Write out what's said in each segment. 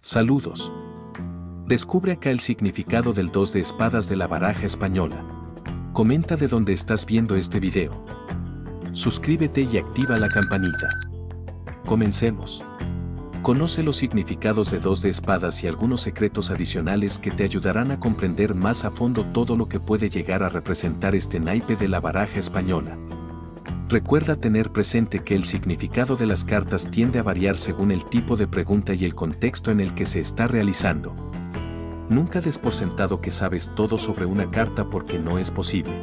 Saludos. Descubre acá el significado del 2 de espadas de la baraja española. Comenta de dónde estás viendo este video. Suscríbete y activa la campanita. Comencemos. Conoce los significados de 2 de espadas y algunos secretos adicionales que te ayudarán a comprender más a fondo todo lo que puede llegar a representar este naipe de la baraja española. Recuerda tener presente que el significado de las cartas tiende a variar según el tipo de pregunta y el contexto en el que se está realizando. Nunca des por sentado que sabes todo sobre una carta porque no es posible.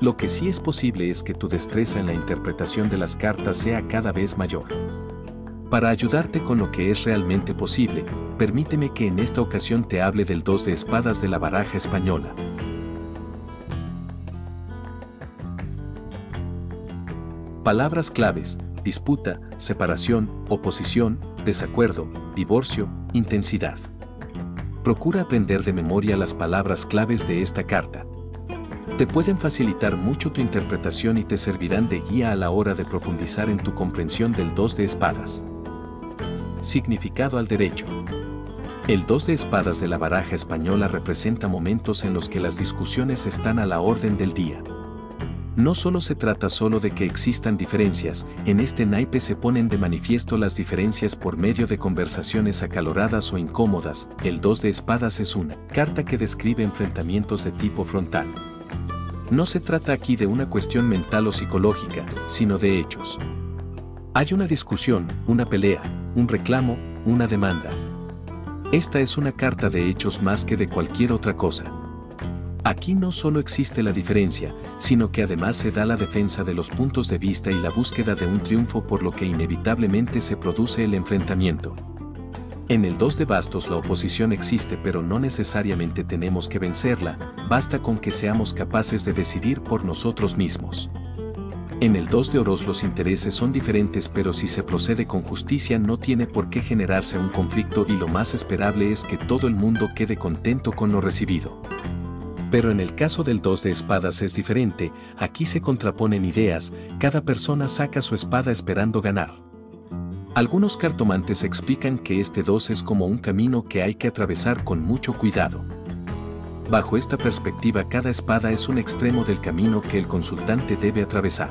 Lo que sí es posible es que tu destreza en la interpretación de las cartas sea cada vez mayor. Para ayudarte con lo que es realmente posible, permíteme que en esta ocasión te hable del 2 de espadas de la baraja española. Palabras claves: disputa, separación, oposición, desacuerdo, divorcio, intensidad. Procura aprender de memoria las palabras claves de esta carta. Te pueden facilitar mucho tu interpretación y te servirán de guía a la hora de profundizar en tu comprensión del 2 de espadas. Significado al derecho. El 2 de espadas de la baraja española representa momentos en los que las discusiones están a la orden del día. No solo se trata solo de que existan diferencias, en este naipe se ponen de manifiesto las diferencias por medio de conversaciones acaloradas o incómodas. El 2 de espadas es una carta que describe enfrentamientos de tipo frontal. No se trata aquí de una cuestión mental o psicológica, sino de hechos. Hay una discusión, una pelea, un reclamo, una demanda. Esta es una carta de hechos más que de cualquier otra cosa. Aquí no solo existe la diferencia, sino que además se da la defensa de los puntos de vista y la búsqueda de un triunfo, por lo que inevitablemente se produce el enfrentamiento. En el 2 de bastos la oposición existe, pero no necesariamente tenemos que vencerla, basta con que seamos capaces de decidir por nosotros mismos. En el 2 de oros los intereses son diferentes, pero si se procede con justicia no tiene por qué generarse un conflicto y lo más esperable es que todo el mundo quede contento con lo recibido. Pero en el caso del 2 de espadas es diferente, aquí se contraponen ideas, cada persona saca su espada esperando ganar. Algunos cartomantes explican que este 2 es como un camino que hay que atravesar con mucho cuidado. Bajo esta perspectiva, cada espada es un extremo del camino que el consultante debe atravesar.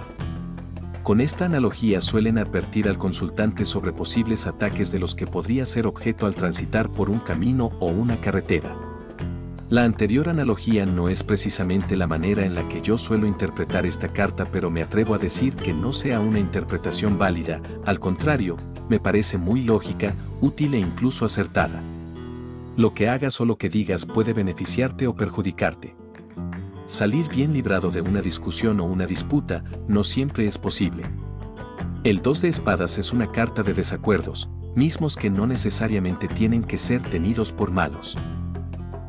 Con esta analogía suelen advertir al consultante sobre posibles ataques de los que podría ser objeto al transitar por un camino o una carretera. La anterior analogía no es precisamente la manera en la que yo suelo interpretar esta carta, pero me atrevo a decir que no sea una interpretación válida, al contrario, me parece muy lógica, útil e incluso acertada. Lo que hagas o lo que digas puede beneficiarte o perjudicarte. Salir bien librado de una discusión o una disputa no siempre es posible. El 2 de espadas es una carta de desacuerdos, mismos que no necesariamente tienen que ser tenidos por malos.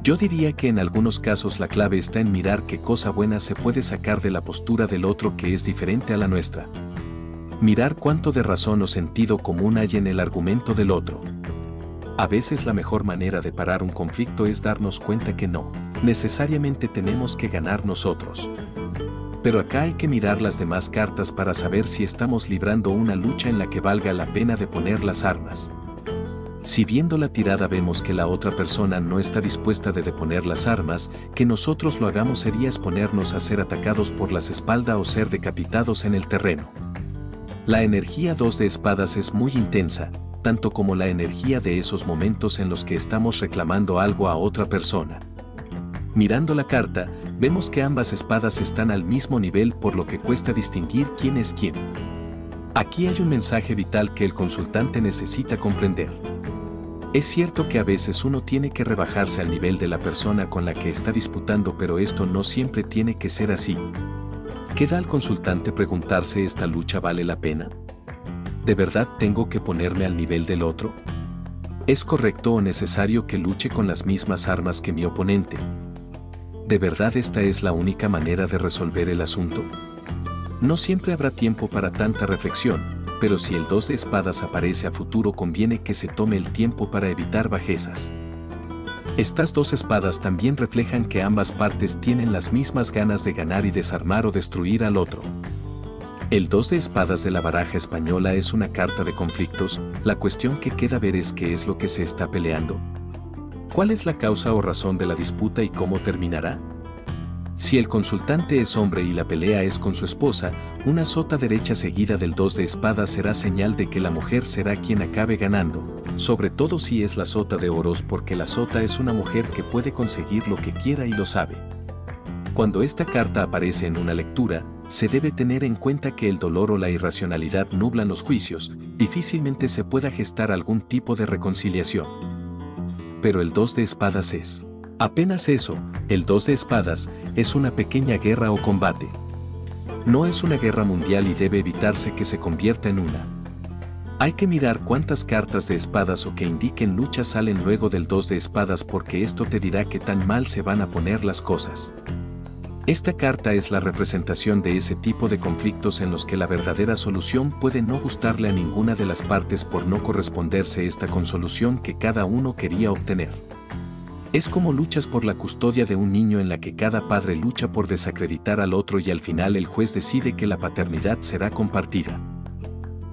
Yo diría que en algunos casos la clave está en mirar qué cosa buena se puede sacar de la postura del otro que es diferente a la nuestra. Mirar cuánto de razón o sentido común hay en el argumento del otro. A veces la mejor manera de parar un conflicto es darnos cuenta que no necesariamente tenemos que ganar nosotros. Pero acá hay que mirar las demás cartas para saber si estamos librando una lucha en la que valga la pena de poner las armas. Si viendo la tirada vemos que la otra persona no está dispuesta de deponer las armas, que nosotros lo hagamos sería exponernos a ser atacados por las espaldas o ser decapitados en el terreno. La energía 2 de espadas es muy intensa, tanto como la energía de esos momentos en los que estamos reclamando algo a otra persona. Mirando la carta, vemos que ambas espadas están al mismo nivel, por lo que cuesta distinguir quién es quién. Aquí hay un mensaje vital que el consultante necesita comprender. Es cierto que a veces uno tiene que rebajarse al nivel de la persona con la que está disputando, pero esto no siempre tiene que ser así. Queda al consultante preguntarse: ¿esta lucha vale la pena? ¿De verdad tengo que ponerme al nivel del otro? ¿Es correcto o necesario que luche con las mismas armas que mi oponente? ¿De verdad esta es la única manera de resolver el asunto? No siempre habrá tiempo para tanta reflexión, pero si el 2 de espadas aparece a futuro conviene que se tome el tiempo para evitar bajezas. Estas 2 espadas también reflejan que ambas partes tienen las mismas ganas de ganar y desarmar o destruir al otro. El 2 de espadas de la baraja española es una carta de conflictos. La cuestión que queda ver es qué es lo que se está peleando. ¿Cuál es la causa o razón de la disputa y cómo terminará? Si el consultante es hombre y la pelea es con su esposa, una sota derecha seguida del 2 de espadas será señal de que la mujer será quien acabe ganando, sobre todo si es la sota de oros, porque la sota es una mujer que puede conseguir lo que quiera y lo sabe. Cuando esta carta aparece en una lectura, se debe tener en cuenta que el dolor o la irracionalidad nublan los juicios, difícilmente se pueda gestar algún tipo de reconciliación. Pero el 2 de espadas es apenas eso. El 2 de espadas es una pequeña guerra o combate. No es una guerra mundial y debe evitarse que se convierta en una. Hay que mirar cuántas cartas de espadas o que indiquen lucha salen luego del 2 de espadas, porque esto te dirá qué tan mal se van a poner las cosas. Esta carta es la representación de ese tipo de conflictos en los que la verdadera solución puede no gustarle a ninguna de las partes por no corresponderse esta con solución que cada uno quería obtener. Es como luchas por la custodia de un niño en la que cada padre lucha por desacreditar al otro y al final el juez decide que la paternidad será compartida,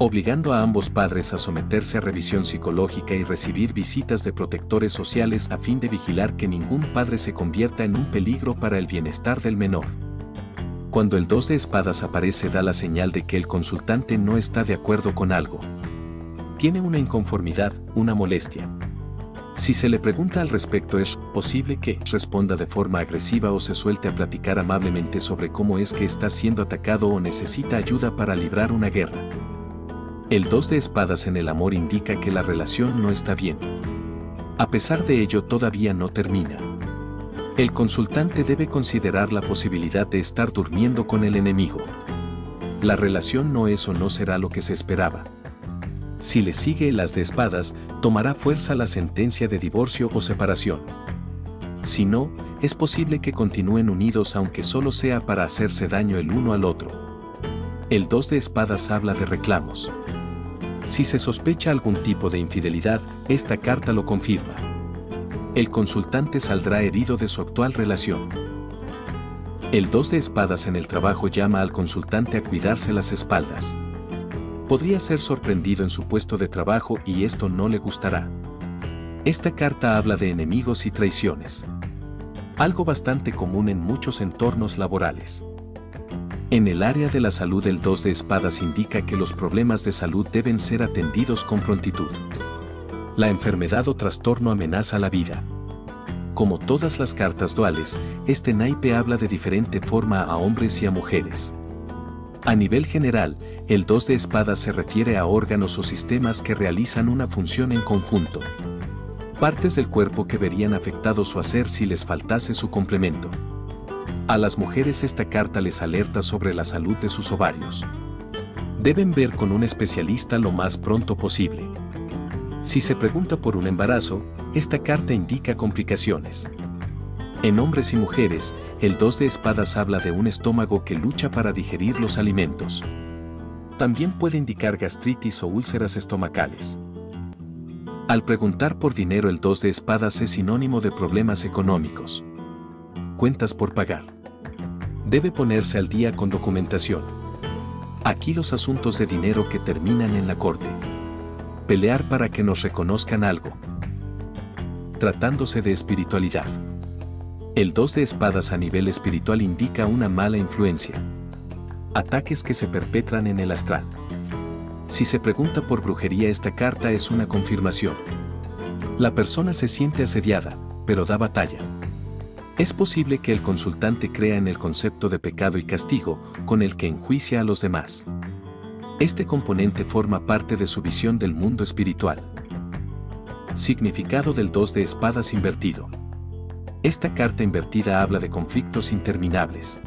obligando a ambos padres a someterse a revisión psicológica y recibir visitas de protectores sociales a fin de vigilar que ningún padre se convierta en un peligro para el bienestar del menor. Cuando el 2 de espadas aparece, da la señal de que el consultante no está de acuerdo con algo. Tiene una inconformidad, una molestia. Si se le pregunta al respecto, es posible que responda de forma agresiva o se suelte a platicar amablemente sobre cómo es que está siendo atacado o necesita ayuda para librar una guerra. El 2 de espadas en el amor indica que la relación no está bien. A pesar de ello, todavía no termina. El consultante debe considerar la posibilidad de estar durmiendo con el enemigo. La relación no es o no será lo que se esperaba. Si le sigue el as de espadas, tomará fuerza la sentencia de divorcio o separación. Si no, es posible que continúen unidos aunque solo sea para hacerse daño el uno al otro. El 2 de espadas habla de reclamos. Si se sospecha algún tipo de infidelidad, esta carta lo confirma. El consultante saldrá herido de su actual relación. El 2 de espadas en el trabajo llama al consultante a cuidarse las espaldas. Podría ser sorprendido en su puesto de trabajo y esto no le gustará. Esta carta habla de enemigos y traiciones. Algo bastante común en muchos entornos laborales. En el área de la salud, el 2 de espadas indica que los problemas de salud deben ser atendidos con prontitud. La enfermedad o trastorno amenaza la vida. Como todas las cartas duales, este naipe habla de diferente forma a hombres y a mujeres. A nivel general, el 2 de espadas se refiere a órganos o sistemas que realizan una función en conjunto. Partes del cuerpo que verían afectado su hacer si les faltase su complemento. A las mujeres esta carta les alerta sobre la salud de sus ovarios. Deben ver con un especialista lo más pronto posible. Si se pregunta por un embarazo, esta carta indica complicaciones. En hombres y mujeres, el 2 de espadas habla de un estómago que lucha para digerir los alimentos. También puede indicar gastritis o úlceras estomacales. Al preguntar por dinero, el 2 de espadas es sinónimo de problemas económicos. Cuentas por pagar. Debe ponerse al día con documentación. Aquí los asuntos de dinero que terminan en la corte. Pelear para que nos reconozcan algo. Tratándose de espiritualidad. El 2 de espadas a nivel espiritual indica una mala influencia. Ataques que se perpetran en el astral. Si se pregunta por brujería, esta carta es una confirmación. La persona se siente asediada, pero da batalla. Es posible que el consultante crea en el concepto de pecado y castigo, con el que enjuicia a los demás. Este componente forma parte de su visión del mundo espiritual. Significado del 2 de espadas invertido. Esta carta invertida habla de conflictos interminables.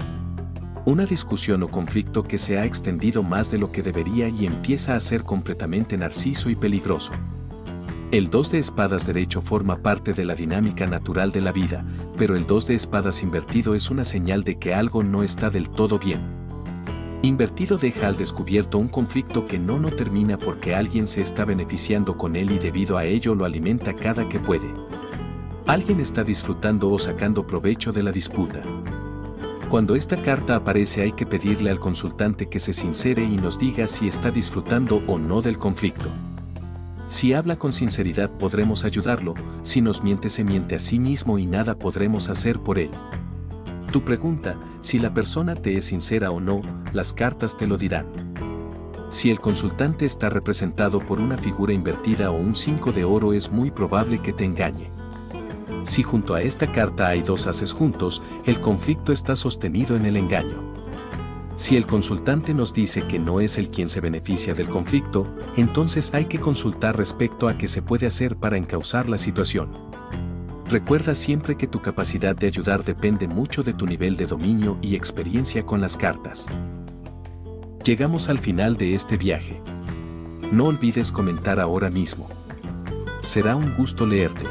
Una discusión o conflicto que se ha extendido más de lo que debería y empieza a ser completamente narciso y peligroso. El 2 de espadas derecho forma parte de la dinámica natural de la vida, pero el 2 de espadas invertido es una señal de que algo no está del todo bien. Invertido deja al descubierto un conflicto que no termina porque alguien se está beneficiando con él y debido a ello lo alimenta cada que puede. Alguien está disfrutando o sacando provecho de la disputa. Cuando esta carta aparece hay que pedirle al consultante que se sincere y nos diga si está disfrutando o no del conflicto. Si habla con sinceridad podremos ayudarlo, si nos miente se miente a sí mismo y nada podremos hacer por él. Tu pregunta, si la persona te es sincera o no, las cartas te lo dirán. Si el consultante está representado por una figura invertida o un 5 de oro es muy probable que te engañe. Si junto a esta carta hay 2 ases juntos, el conflicto está sostenido en el engaño. Si el consultante nos dice que no es él quien se beneficia del conflicto, entonces hay que consultar respecto a qué se puede hacer para encauzar la situación. Recuerda siempre que tu capacidad de ayudar depende mucho de tu nivel de dominio y experiencia con las cartas. Llegamos al final de este viaje. No olvides comentar ahora mismo. Será un gusto leerte.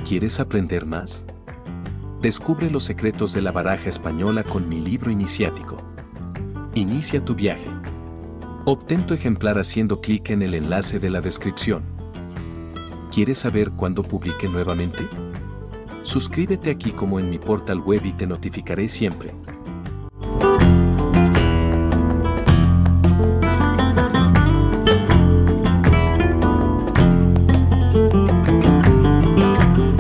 ¿Quieres aprender más? Descubre los secretos de la baraja española con mi libro iniciático. Inicia tu viaje. Obtén tu ejemplar haciendo clic en el enlace de la descripción. ¿Quieres saber cuándo publique nuevamente? Suscríbete aquí como en mi portal web y te notificaré siempre.